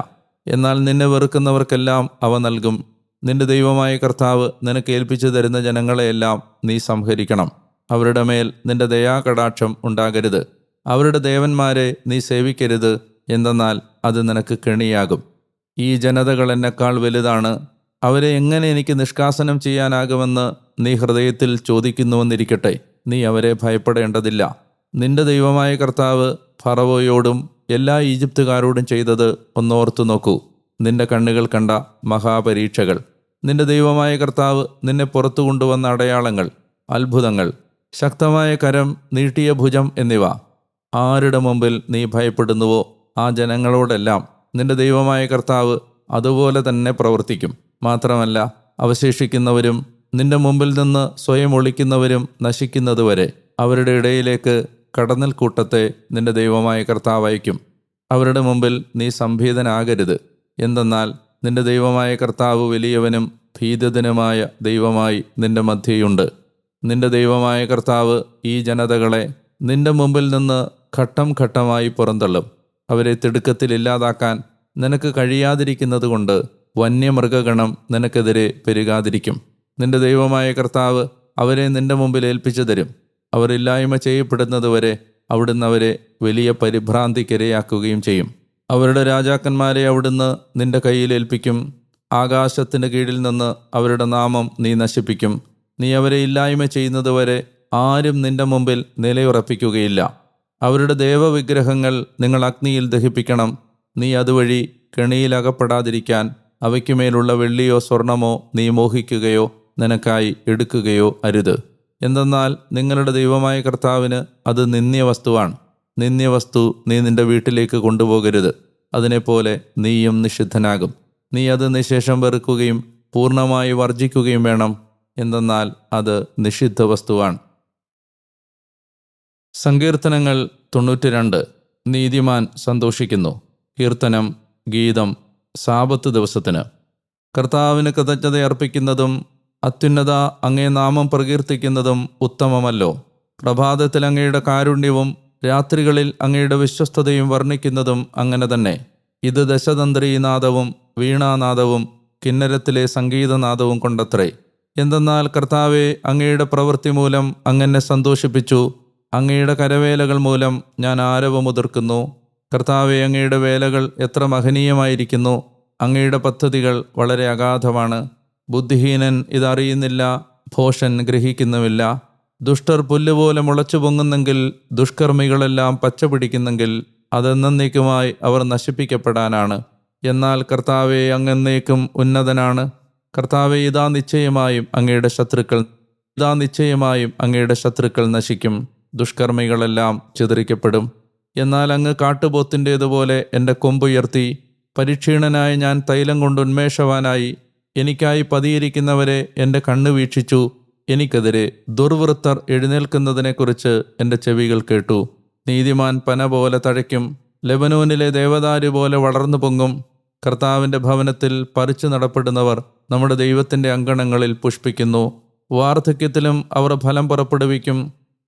എന്നാൽ നിന്നെ വെറുക്കുന്നവർക്കെല്ലാം അവ നൽകും. നിന്റെ ദൈവമായ കർത്താവ് നിനക്ക് ഏൽപ്പിച്ചു തരുന്ന ജനങ്ങളെയെല്ലാം നീ സംഹരിക്കണം. അവരുടെ മേൽ നിന്റെ ദയാകടാക്ഷം ഉണ്ടാകരുത്. അവരുടെ ദേവന്മാരെ നീ സേവിക്കരുത്, എന്തെന്നാൽ അത് നിനക്ക് കെണിയാകും. ഈ ജനതകൾ എന്നെക്കാൾ വലുതാണ്. അവരെ എങ്ങനെ എനിക്ക് നിഷ്കാസനം ചെയ്യാനാകുമെന്ന് നീ ഹൃദയത്തിൽ ചോദിക്കുന്നുവെന്നിരിക്കട്ടെ. നീ അവരെ ഭയപ്പെടേണ്ടതില്ല. നിന്റെ ദൈവമായ കർത്താവ് ഫറവോയോടും എല്ലാ ഈജിപ്തുകാരോടും ചെയ്തത് ഒന്നോർത്തു നോക്കൂ. നിന്റെ കണ്ണുകൾ കണ്ട മഹാപരീക്ഷകൾ, നിന്റെ ദൈവമായ കർത്താവ് നിന്നെ പുറത്തു കൊണ്ടുവന്ന അടയാളങ്ങൾ, അത്ഭുതങ്ങൾ, ശക്തമായ കരം, നീട്ടിയ ഭുജം എന്നിവ. ആരുടെ മുമ്പിൽ നീ ഭയപ്പെടുന്നുവോ ആ ജനങ്ങളോടെല്ലാം നിന്റെ ദൈവമായ കർത്താവ് അതുപോലെ തന്നെ പ്രവർത്തിക്കും. മാത്രമല്ല, അവശേഷിക്കുന്നവരും നിന്റെ മുമ്പിൽ നിന്ന് സ്വയം ഒളിക്കുന്നവരും നശിക്കുന്നതുവരെ അവരുടെ ഇടയിലേക്ക് കടന്നൽ കൂട്ടത്തെ നിന്റെ ദൈവമായ കർത്താവ് അയക്കും. അവരുടെ മുമ്പിൽ നീ സംഭീതനാകരുത്. എന്തെന്നാൽ നിന്റെ ദൈവമായ കർത്താവ് വലിയവനും ഭീതിതനുമായ ദൈവമായി നിന്റെ മധ്യയുണ്ട്. നിന്റെ ദൈവമായ കർത്താവ് ഈ ജനതകളെ നിന്റെ മുമ്പിൽ നിന്ന് ഘട്ടം ഘട്ടമായി പുറന്തള്ളും. അവരെ തിടുക്കത്തിൽ ഇല്ലാതാക്കാൻ നിനക്ക് കഴിയാതിരിക്കുന്നതുകൊണ്ട് വന്യമൃഗഗണം നിനക്കെതിരെ പെരുകാതിരിക്കും. നിന്റെ ദൈവമായ കർത്താവ് അവരെ നിന്റെ മുമ്പിൽ ഏൽപ്പിച്ചു തരും. അവർ ഇല്ലായ്മ ചെയ്യപ്പെടുന്നതുവരെ അവിടുന്ന് അവരെ വലിയ പരിഭ്രാന്തിക്കിരയാക്കുകയും ചെയ്യും. അവരുടെ രാജാക്കന്മാരെ അവിടുന്ന് നിന്റെ കയ്യിൽ ഏൽപ്പിക്കും. ആകാശത്തിന് കീഴിൽ നിന്ന് അവരുടെ നാമം നീ നശിപ്പിക്കും. നീ അവരെ ഇല്ലായ്മ ചെയ്യുന്നതുവരെ ആരും നിന്റെ മുമ്പിൽ നിലയുറപ്പിക്കുകയില്ല. അവരുടെ ദേവവിഗ്രഹങ്ങൾ നിങ്ങൾ അഗ്നിയിൽ ദഹിപ്പിക്കണം. നീ അതുവഴി കെണിയിലകപ്പെടാതിരിക്കാൻ അവയ്ക്കുമേലുള്ള വെള്ളിയോ സ്വർണമോ നീ മോഹിക്കുകയോ നിനക്കായി എടുക്കുകയോ അരുത്. എന്തെന്നാൽ നിങ്ങളുടെ ദൈവമായ കർത്താവിന് അത് നിന്ദ്യവസ്തുവാണ്. നിന്ദ്യവസ്തു നീ നിന്റെ വീട്ടിലേക്ക് കൊണ്ടുപോകരുത്. അതിനെപ്പോലെ നീയും നിഷിദ്ധനാകും. നീ അത് നിശേഷം വെറുക്കുകയും പൂർണ്ണമായി വർജിക്കുകയും വേണം. എന്തെന്നാൽ അത് നിഷിദ്ധ വസ്തുവാണ്. സങ്കീർത്തനങ്ങൾ 92. നീതിമാൻ സന്തോഷിക്കുന്നു. കീർത്തനം, ഗീതം, സാബത്ത് ദിവസത്തിന്. കർത്താവിന് കൃതജ്ഞത അർപ്പിക്കുന്നതും അത്യുന്നത അങ്ങേ നാമം പ്രകീർത്തിക്കുന്നതും ഉത്തമമല്ലോ. പ്രഭാതത്തിൽ അങ്ങയുടെ കാരുണ്യവും രാത്രികളിൽ അങ്ങയുടെ വിശ്വസ്തതയും വർണ്ണിക്കുന്നതും അങ്ങനെ തന്നെ. ഇത് ദശതന്ത്രീനാദവും വീണാനാദവും കിന്നരത്തിലെ സംഗീതനാദവും കൊണ്ടത്രേ. എന്തെന്നാൽ കർത്താവെ, അങ്ങയുടെ പ്രവൃത്തി മൂലം അങ്ങനെ സന്തോഷിപ്പിച്ചു. അങ്ങയുടെ കരവേലകൾ മൂലം ഞാൻ ആരവമുതിർക്കുന്നു. കർത്താവെ, അങ്ങയുടെ വേലകൾ എത്ര മഹനീയമായിരിക്കുന്നു. അങ്ങയുടെ പദ്ധതികൾ വളരെ അഗാധമാണ്. ബുദ്ധിഹീനൻ ഇതറിയുന്നില്ല, ഭോഷൻ ഗ്രഹിക്കുന്നുമില്ല. ദുഷ്ടർ പുല്ലുപോലെ മുളച്ചു പൊങ്ങുന്നെങ്കിൽ, ദുഷ്കർമ്മികളെല്ലാം പച്ച പിടിക്കുന്നെങ്കിൽ അതെന്നേക്കുമായി അവർ നശിപ്പിക്കപ്പെടാനാണ്. എന്നാൽ കർത്താവെ, അങ്ങെന്നേക്കും ഉന്നതനാണ്. കർത്താവെ, ഇതാ നിശ്ചയമായും അങ്ങയുടെ ശത്രുക്കൾ നശിക്കും. ദുഷ്കർമ്മികളെല്ലാം ചിതറിക്കപ്പെടും. എന്നാൽ അങ്ങ് കാട്ടുപോത്തിൻ്റേതുപോലെ എൻ്റെ കൊമ്പുയർത്തി. പരിക്ഷീണനായ ഞാൻ തൈലം കൊണ്ട് ഉന്മേഷവാനായി. എനിക്കായി പതിയിരിക്കുന്നവരെ എൻ്റെ കണ്ണ് വീക്ഷിച്ചു. എനിക്കെതിരെ ദുർവൃത്തർ എഴുന്നേൽക്കുന്നതിനെക്കുറിച്ച് എൻ്റെ ചെവികൾ കേട്ടു. നീതിമാൻ പന പോലെ തഴയ്ക്കും. ലെബനോനിലെ ദേവദാരു പോലെ വളർന്നു പൊങ്ങും. കർത്താവിൻ്റെ ഭവനത്തിൽ പറിച്ചു നടപ്പെടുന്നവർ നമ്മുടെ ദൈവത്തിൻ്റെ അങ്കണങ്ങളിൽ പുഷ്പിക്കുന്നു. വാർദ്ധക്യത്തിലും അവർ ഫലം പുറപ്പെടുവിക്കും.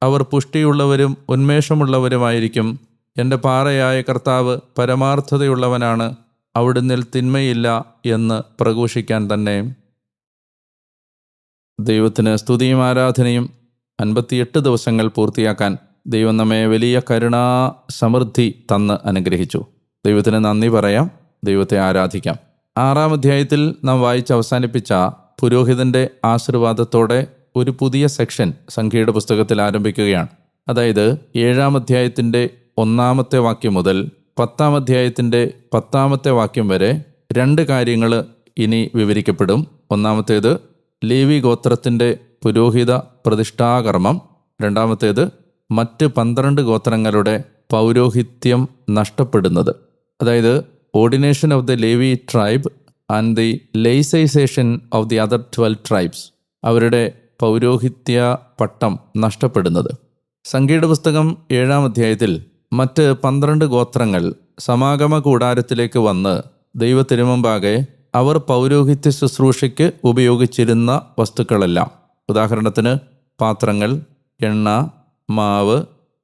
അവർ പുഷ്ടിയുള്ളവരും ഉന്മേഷമുള്ളവരുമായിരിക്കും. എൻ്റെ പാറയായ കർത്താവ് പരമാർത്ഥതയുള്ളവനാണ്. അവിടുന്നിൽ തിന്മയില്ല എന്ന് പ്രഘോഷിക്കാൻ തന്നെ. ദൈവത്തിന് സ്തുതിയും ആരാധനയും 58 ദിവസങ്ങൾ പൂർത്തിയാക്കാൻ ദൈവം നമ്മെ വലിയ കരുണാ സമൃദ്ധി തന്ന് അനുഗ്രഹിച്ചു. ദൈവത്തിന് നന്ദി പറയാം, ദൈവത്തെ ആരാധിക്കാം. 6-ാം അധ്യായത്തിൽ നാം വായിച്ച് അവസാനിപ്പിച്ച പുരോഹിതൻ്റെ ആശീർവാദത്തോടെ ഒരു പുതിയ സെക്ഷൻ സംഖ്യയുടെ പുസ്തകത്തിൽ ആരംഭിക്കുകയാണ്. അതായത് 7-ാം അധ്യായത്തിൻ്റെ 1-ാമത്തെ വാക്യം മുതൽ 10-ാം അധ്യായത്തിൻ്റെ 10-ാമത്തെ വാക്യം വരെ 2 കാര്യങ്ങൾ ഇനി വിവരിക്കപ്പെടും. ഒന്നാമത്തേത് ലേവി ഗോത്രത്തിൻ്റെ പുരോഹിത പ്രതിഷ്ഠാകർമ്മം. രണ്ടാമത്തേത് മറ്റ് 12 ഗോത്രങ്ങളുടെ പൗരോഹിത്യം നഷ്ടപ്പെടുന്നത്. അതായത് ordination of the Levi tribe and the laicization of the other 12 tribes. അവരുടെ പൗരോഹിത്യ പട്ടം നഷ്ടപ്പെടുന്നത്. സംഖ്യയുടെ പുസ്തകം 7-ാം അധ്യായത്തിൽ മറ്റ് 12 ഗോത്രങ്ങൾ സമാഗമ കൂടാരത്തിലേക്ക് വന്ന് ദൈവത്തിരുമുമ്പാകെ അവർ പൗരോഹിത്യ ശുശ്രൂഷയ്ക്ക് ഉപയോഗിച്ചിരുന്ന വസ്തുക്കളെല്ലാം, ഉദാഹരണത്തിന് പാത്രങ്ങൾ, എണ്ണ, മാവ്,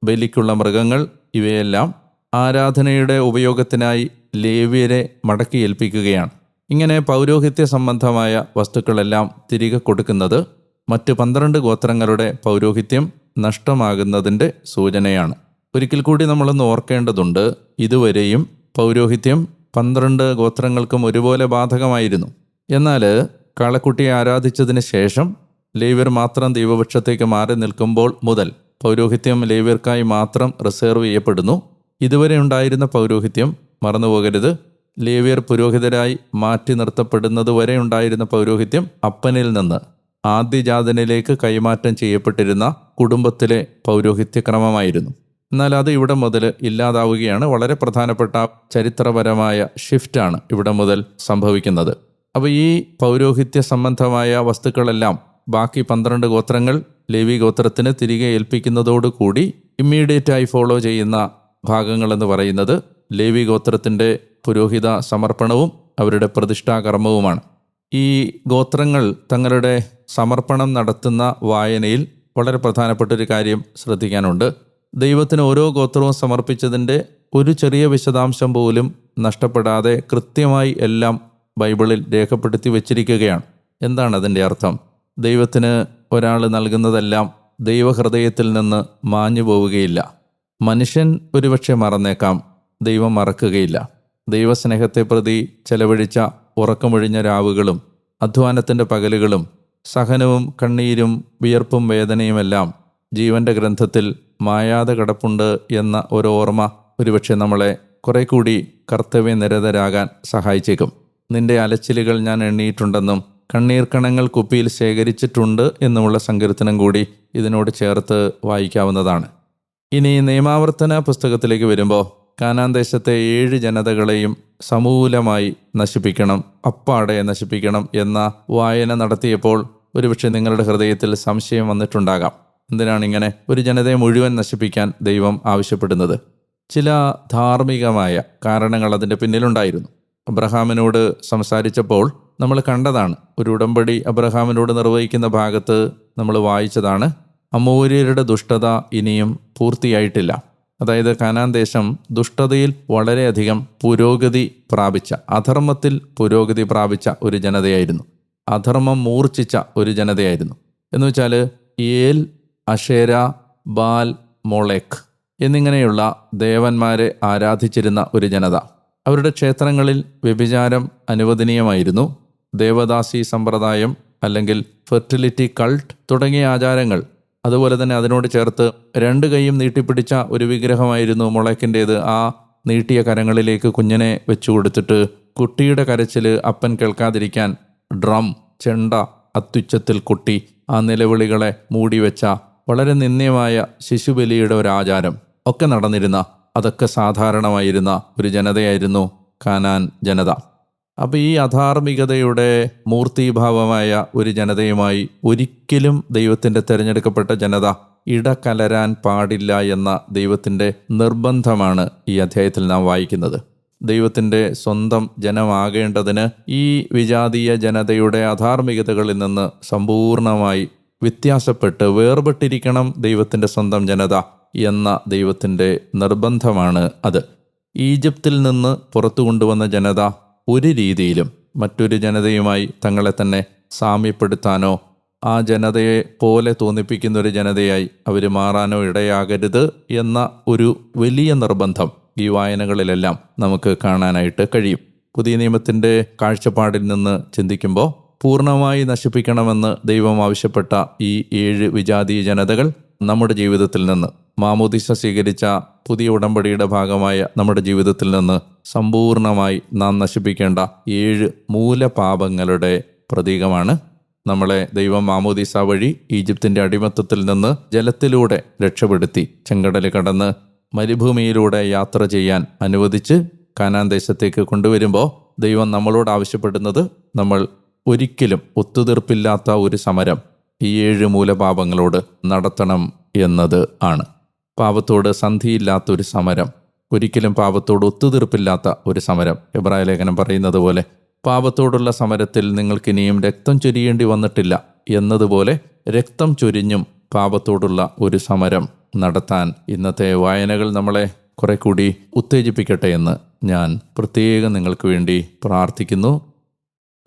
ബലിക്കുള്ള മൃഗങ്ങൾ, ഇവയെല്ലാം ആരാധനയുടെ ഉപയോഗത്തിനായി ലേവ്യരെ മടക്കി ഏൽപ്പിക്കുകയാണ്. ഇങ്ങനെ പൗരോഹിത്യ സംബന്ധമായ വസ്തുക്കളെല്ലാം തിരികെ കൊടുക്കുന്നത് മറ്റ് 12 ഗോത്രങ്ങളുടെ പൗരോഹിത്യം നഷ്ടമാകുന്നതിൻ്റെ സൂചനയാണ്. ഒരിക്കൽ കൂടി നമ്മളൊന്ന് ഓർക്കേണ്ടതുണ്ട്, ഇതുവരെയും പൗരോഹിത്യം 12 ഗോത്രങ്ങൾക്കും ഒരുപോലെ ബാധകമായിരുന്നു. എന്നാൽ കാളക്കുട്ടിയെ ആരാധിച്ചതിന് ശേഷം ലേവ്യർ മാത്രം ദൈവപക്ഷത്തേക്ക് മാറി നിൽക്കുമ്പോൾ മുതൽ പൗരോഹിത്യം ലേവ്യർക്കായി മാത്രം റിസർവ് ചെയ്യപ്പെടുന്നു. ഇതുവരെ ഉണ്ടായിരുന്ന പൗരോഹിത്യം, മറന്നുപോകരുത്, ലേവ്യർ പുരോഹിതരായി മാറ്റി നിർത്തപ്പെടുന്നതുവരെ ഉണ്ടായിരുന്ന പൗരോഹിത്യം അപ്പനിൽ നിന്ന് ആദ്യജാതനിലേക്ക് കൈമാറ്റം ചെയ്യപ്പെട്ടിരുന്ന കുടുംബത്തിലെ പൗരോഹിത്യക്രമമായിരുന്നു. എന്നാൽ അത് ഇവിടെ മുതൽ ഇല്ലാതാവുകയാണ്. വളരെ പ്രധാനപ്പെട്ട ചരിത്രപരമായ ഷിഫ്റ്റാണ് ഇവിടെ മുതൽ സംഭവിക്കുന്നത്. അപ്പോൾ ഈ പൗരോഹിത്യ സംബന്ധമായ വസ്തുക്കളെല്ലാം ബാക്കി 12 ഗോത്രങ്ങൾ ലേവി ഗോത്രത്തിന് തിരികെ ഏൽപ്പിക്കുന്നതോടുകൂടി ഇമ്മീഡിയറ്റായി ഫോളോ ചെയ്യുന്ന ഭാഗങ്ങളെന്ന് പറയുന്നത് ലേവി ഗോത്രത്തിൻ്റെ പുരോഹിത സമർപ്പണവും അവരുടെ പ്രതിഷ്ഠാകർമ്മവുമാണ്. ഈ ഗോത്രങ്ങൾ തങ്ങളുടെ സമർപ്പണം നടത്തുന്ന വായനയിൽ വളരെ പ്രധാനപ്പെട്ടൊരു കാര്യം ശ്രദ്ധിക്കാനുണ്ട്. ദൈവത്തിന് ഓരോ ഗോത്രവും സമർപ്പിച്ചതിൻ്റെ ഒരു ചെറിയ വിശദാംശം പോലും നഷ്ടപ്പെടാതെ കൃത്യമായി എല്ലാം ബൈബിളിൽ രേഖപ്പെടുത്തി വച്ചിരിക്കുകയാണ്. എന്താണ് അതിൻ്റെ അർത്ഥം? ദൈവത്തിന് ഒരാൾ നൽകുന്നതെല്ലാം ദൈവഹൃദയത്തിൽ നിന്ന് മാഞ്ഞു പോവുകയില്ല. മനുഷ്യൻ ഒരുപക്ഷെ മറന്നേക്കാം, ദൈവം മറക്കുകയില്ല. ദൈവസ്നേഹത്തെ പ്രതി ചെലവഴിച്ച ഉറക്കമൊഴിഞ്ഞ രാവുകളും അധ്വാനത്തിൻ്റെ പകലുകളും സഹനവും കണ്ണീരും വിയർപ്പും വേദനയുമെല്ലാം ജീവൻ്റെ ഗ്രന്ഥത്തിൽ മായാതെ കിടപ്പുണ്ട് എന്ന ഒരു ഓർമ്മ ഒരുപക്ഷെ നമ്മളെ കുറെ കൂടി കർത്തവ്യനിരതരാകാൻ സഹായിച്ചേക്കും. നിന്റെ അലച്ചിലുകൾ ഞാൻ എണ്ണിയിട്ടുണ്ടെന്നും കണ്ണീർ കണങ്ങൾ കുപ്പിയിൽ ശേഖരിച്ചിട്ടുണ്ട് എന്നുമുള്ള സങ്കീർത്തനം കൂടി ഇതിനോട് ചേർത്ത് വായിക്കാവുന്നതാണ്. ഇനി നിയമാവർത്തന പുസ്തകത്തിലേക്ക് വരുമ്പോൾ കാനാൻ ദേശത്തെ 7 ജനതകളെയും സമൂലമായി നശിപ്പിക്കണം, അപ്പാടെ നശിപ്പിക്കണം എന്ന വായന നടത്തിയപ്പോൾ ഒരുപക്ഷെ നിങ്ങളുടെ ഹൃദയത്തിൽ സംശയം വന്നിട്ടുണ്ടാകാം. എന്തിനാണ് ഇങ്ങനെ ഒരു ജനതയെ മുഴുവൻ നശിപ്പിക്കാൻ ദൈവം ആവശ്യപ്പെടുന്നത്? ചില ധാർമ്മികമായ കാരണങ്ങൾ അതിൻ്റെ പിന്നിലുണ്ടായിരുന്നു. അബ്രഹാമിനോട് സംസാരിച്ചപ്പോൾ നമ്മൾ കണ്ടതാണ്. ഒരു ഉടമ്പടി അബ്രഹാമിനോട് നിർവഹിക്കുന്ന ഭാഗത്ത് നമ്മൾ വായിച്ചതാണ്, അമോര്യരുടെ ദുഷ്ടത ഇനിയും പൂർത്തിയായിട്ടില്ല. അതായത് കാനാൻ ദേശം ദുഷ്ടതയിൽ വളരെയധികം പുരോഗതി പ്രാപിച്ച, അധർമ്മത്തിൽ പുരോഗതി പ്രാപിച്ച ഒരു ജനതയായിരുന്നു. അധർമ്മം മൂർച്ഛിച്ച ഒരു ജനതയായിരുന്നു. എന്ന് വെച്ചാൽ ഏൽ, അഷേര, ബാൽ, മൊളേക്ക് എന്നിങ്ങനെയുള്ള ദേവന്മാരെ ആരാധിച്ചിരുന്ന ഒരു ജനത. അവരുടെ ക്ഷേത്രങ്ങളിൽ വ്യഭിചാരം അനുവദനീയമായിരുന്നു. ദേവദാസി സമ്പ്രദായം അല്ലെങ്കിൽ ഫെർട്ടിലിറ്റി കൾട്ട് തുടങ്ങിയ ആചാരങ്ങൾ. അതുപോലെ തന്നെ അതിനോട് ചേർത്ത് 2 കൈയും നീട്ടിപ്പിടിച്ച ഒരു വിഗ്രഹമായിരുന്നു മൊളേക്കിൻ്റേത്. ആ നീട്ടിയ കരങ്ങളിലേക്ക് കുഞ്ഞിനെ വെച്ചു കൊടുത്തിട്ട് കുട്ടിയുടെ കരച്ചിൽ അപ്പൻ കേൾക്കാതിരിക്കാൻ ഡ്രം, ചെണ്ട അത്യുച്ചത്തിൽ കൊട്ടി ആ നിലവിളികളെ മൂടിവെച്ച വളരെ നിന്ദ്യമായ ശിശുബലിയുടെ ഒരു ആചാരം ഒക്കെ നടന്നിരുന്ന, അതൊക്കെ സാധാരണമായിരുന്ന ഒരു ജനതയായിരുന്നു കാനാൻ ജനത. അപ്പോൾ ഈ അധാർമികതയുടെ മൂർത്തീഭാവമായ ഒരു ജനതയുമായി ഒരിക്കലും ദൈവത്തിൻ്റെ തിരഞ്ഞെടുക്കപ്പെട്ട ജനത ഇടകലരാൻ പാടില്ല എന്ന ദൈവത്തിൻ്റെ നിർബന്ധമാണ് ഈ അധ്യായത്തിൽ നാം വായിക്കുന്നത്. ദൈവത്തിൻ്റെ സ്വന്തം ജനമാകേണ്ടതിന് ഈ വിജാതീയ ജനതയുടെ അധാർമികതകളിൽ നിന്ന് സമ്പൂർണമായി വ്യത്യാസപ്പെട്ട് വേർപെട്ടിരിക്കണം ദൈവത്തിൻ്റെ സ്വന്തം ജനത എന്ന ദൈവത്തിൻ്റെ നിർബന്ധമാണ് അത്. ഈജിപ്തിൽ നിന്ന് പുറത്തു കൊണ്ടുവന്ന ജനത ഒരു രീതിയിലും മറ്റൊരു ജനതയുമായി തങ്ങളെ തന്നെ സാമ്യപ്പെടുത്താനോ ആ ജനതയെ പോലെ തോന്നിപ്പിക്കുന്ന ഒരു ജനതയായി അവർ മാറാനോ ഇടയാകരുത് എന്ന ഒരു വലിയ നിർബന്ധം ഈ വായനകളിലെല്ലാം നമുക്ക് കാണാനായിട്ട് കഴിയും. പുതിയ നിയമത്തിൻ്റെ കാഴ്ചപ്പാടിൽ നിന്ന് ചിന്തിക്കുമ്പോൾ പൂർണ്ണമായി നശിപ്പിക്കണമെന്ന് ദൈവം ആവശ്യപ്പെട്ട ഈ 7 വിജാതീയ ജനതകൾ നമ്മുടെ ജീവിതത്തിൽ നിന്ന്, മാമോദിസ സ്വീകരിച്ച പുതിയ ഉടമ്പടിയുടെ ഭാഗമായ നമ്മുടെ ജീവിതത്തിൽ നിന്ന് സമ്പൂർണമായി നാം നശിപ്പിക്കേണ്ട 7 മൂലപാപങ്ങളുടെ പ്രതീകമാണ്. നമ്മളെ ദൈവം മാമോദിസ വഴി ഈജിപ്തിൻ്റെ അടിമത്തത്തിൽ നിന്ന് ജലത്തിലൂടെ രക്ഷപ്പെടുത്തി ചെങ്കടൽ കടന്ന് മരുഭൂമിയിലൂടെ യാത്ര ചെയ്യാൻ അനുവദിച്ച് കാനാൻ ദേശത്തേക്ക് കൊണ്ടുവരുമ്പോൾ ദൈവം നമ്മളോട് ആവശ്യപ്പെടുന്നത് നമ്മൾ ഒരിക്കലും ഒത്തുതീർപ്പില്ലാത്ത ഒരു സമരം ഈ 7 മൂലപാപങ്ങളോട് നടത്തണം എന്നത് ആണ്. പാപത്തോട് സന്ധിയില്ലാത്തൊരു സമരം, ഒരിക്കലും പാപത്തോട് ഒത്തുതീർപ്പില്ലാത്ത ഒരു സമരം. എബ്രായ ലേഖനം പറയുന്നത് പോലെ പാപത്തോടുള്ള സമരത്തിൽ നിങ്ങൾക്കിനിയും രക്തം ചൊരിയേണ്ടി വന്നിട്ടില്ല എന്നതുപോലെ രക്തം ചൊരിഞ്ഞും പാപത്തോടുള്ള ഒരു സമരം നടത്താൻ ഇന്നത്തെ വായനകൾ നമ്മളെ കുറെ കൂടി ഉത്തേജിപ്പിക്കട്ടെ എന്ന് ഞാൻ പ്രത്യേകം നിങ്ങൾക്ക് വേണ്ടി പ്രാർത്ഥിക്കുന്നു.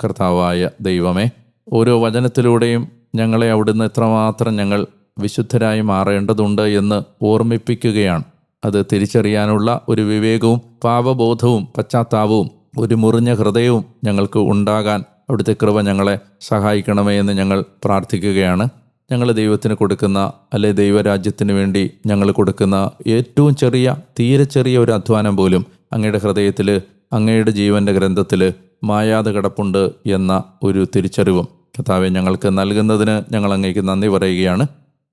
കർത്താവായ ദൈവമേ, ഓരോ വചനത്തിലൂടെയും ഞങ്ങളെ അവിടുന്ന് എത്രമാത്രം ഞങ്ങൾ വിശുദ്ധരായി മാറേണ്ടതുണ്ട് എന്ന് ഓർമ്മിപ്പിക്കുകയാണ്. അത് തിരിച്ചറിയാനുള്ള ഒരു വിവേകവും പാപബോധവും പശ്ചാത്താപവും ഒരു മുറിഞ്ഞ ഹൃദയവും ഞങ്ങൾക്ക് ഉണ്ടാകാൻ അവിടുത്തെ കൃപ ഞങ്ങളെ സഹായിക്കണമേ എന്ന് ഞങ്ങൾ പ്രാർത്ഥിക്കുകയാണ്. ഞങ്ങൾ ദൈവത്തിന് കൊടുക്കുന്ന, അല്ലെ ദൈവരാജ്യത്തിന് വേണ്ടി ഞങ്ങൾ കൊടുക്കുന്ന ഏറ്റവും ചെറിയ, തീരെ ചെറിയ ഒരു അധ്വാനം പോലും അങ്ങയുടെ ഹൃദയത്തിൽ, അങ്ങയുടെ ജീവൻ്റെ ഗ്രന്ഥത്തിൽ മായാതെ കിടപ്പുണ്ട് എന്ന ഒരു തിരിച്ചറിവും കർത്താവെ ഞങ്ങൾക്ക് നൽകുന്നതിന് ഞങ്ങൾ അങ്ങേക്ക് നന്ദി പറയുകയാണ്.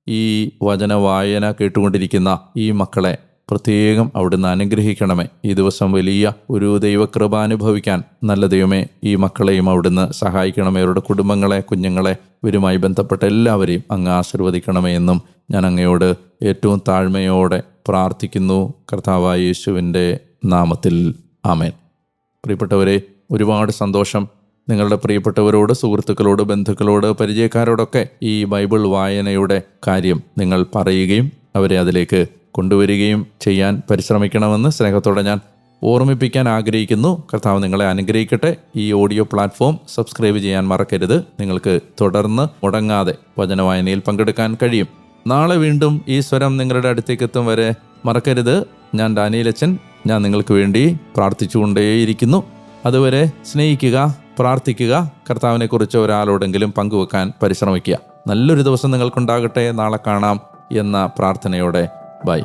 ഈ വചന വായന കേട്ടുകൊണ്ടിരിക്കുന്ന ഈ മക്കളെ പ്രത്യേകം അവിടുന്ന് അനുഗ്രഹിക്കണമേ. ഈ ദിവസം വലിയ ഒരു ദൈവകൃപ അനുഭവിക്കാൻ നല്ല ദൈവമേ ഈ മക്കളെയും അവിടുന്ന് സഹായിക്കണമേ. അവരുടെ കുടുംബങ്ങളെ, കുഞ്ഞുങ്ങളെ, ഇവരുമായി ബന്ധപ്പെട്ട എല്ലാവരെയും അങ്ങ് ആശീർവദിക്കണമേ എന്നും ഞാൻ അങ്ങയോട് ഏറ്റവും താഴ്മയോടെ പ്രാർത്ഥിക്കുന്നു, കർത്താവായ യേശുവിൻ്റെ നാമത്തിൽ. ആമേൻ. പ്രിയപ്പെട്ടവരെ, ഒരുപാട് സന്തോഷം. നിങ്ങളുടെ പ്രിയപ്പെട്ടവരോട്, സുഹൃത്തുക്കളോട്, ബന്ധുക്കളോട്, പരിചയക്കാരോടൊക്കെ ഈ ബൈബിൾ വായനയുടെ കാര്യം നിങ്ങൾ പറയുകയും അവരെ അതിലേക്ക് കൊണ്ടുവരികയും ചെയ്യാൻ പരിശ്രമിക്കണമെന്ന് സ്നേഹത്തോടെ ഞാൻ ഓർമ്മിപ്പിക്കാൻ ആഗ്രഹിക്കുന്നു. കർത്താവ് നിങ്ങളെ അനുഗ്രഹിക്കട്ടെ. ഈ ഓഡിയോ പ്ലാറ്റ്ഫോം സബ്സ്ക്രൈബ് ചെയ്യാൻ മറക്കരുത്. നിങ്ങൾക്ക് തുടർന്ന് മുടങ്ങാതെ വചനവായനയിൽ പങ്കെടുക്കാൻ കഴിയും. നാളെ വീണ്ടും ഈ സ്വരം നിങ്ങളുടെ അടുത്തേക്ക് എത്തും വരെ മറക്കരുത്. ഞാൻ ഡാനിയലച്ചൻ. ഞാൻ നിങ്ങൾക്ക് വേണ്ടി പ്രാർത്ഥിച്ചുകൊണ്ടേയിരിക്കുന്നു. അതുവരെ സ്നേഹിക്കുക, പ്രാർത്ഥിക്കുക, കർത്താവിനെക്കുറിച്ച് ഒരാളോടെങ്കിലും പങ്കുവെക്കാൻ പരിശ്രമിക്കുക. നല്ലൊരു ദിവസം നിങ്ങൾക്കുണ്ടാകട്ടെ. നാളെ കാണാം എന്ന പ്രാർത്ഥനയോടെ ബൈ.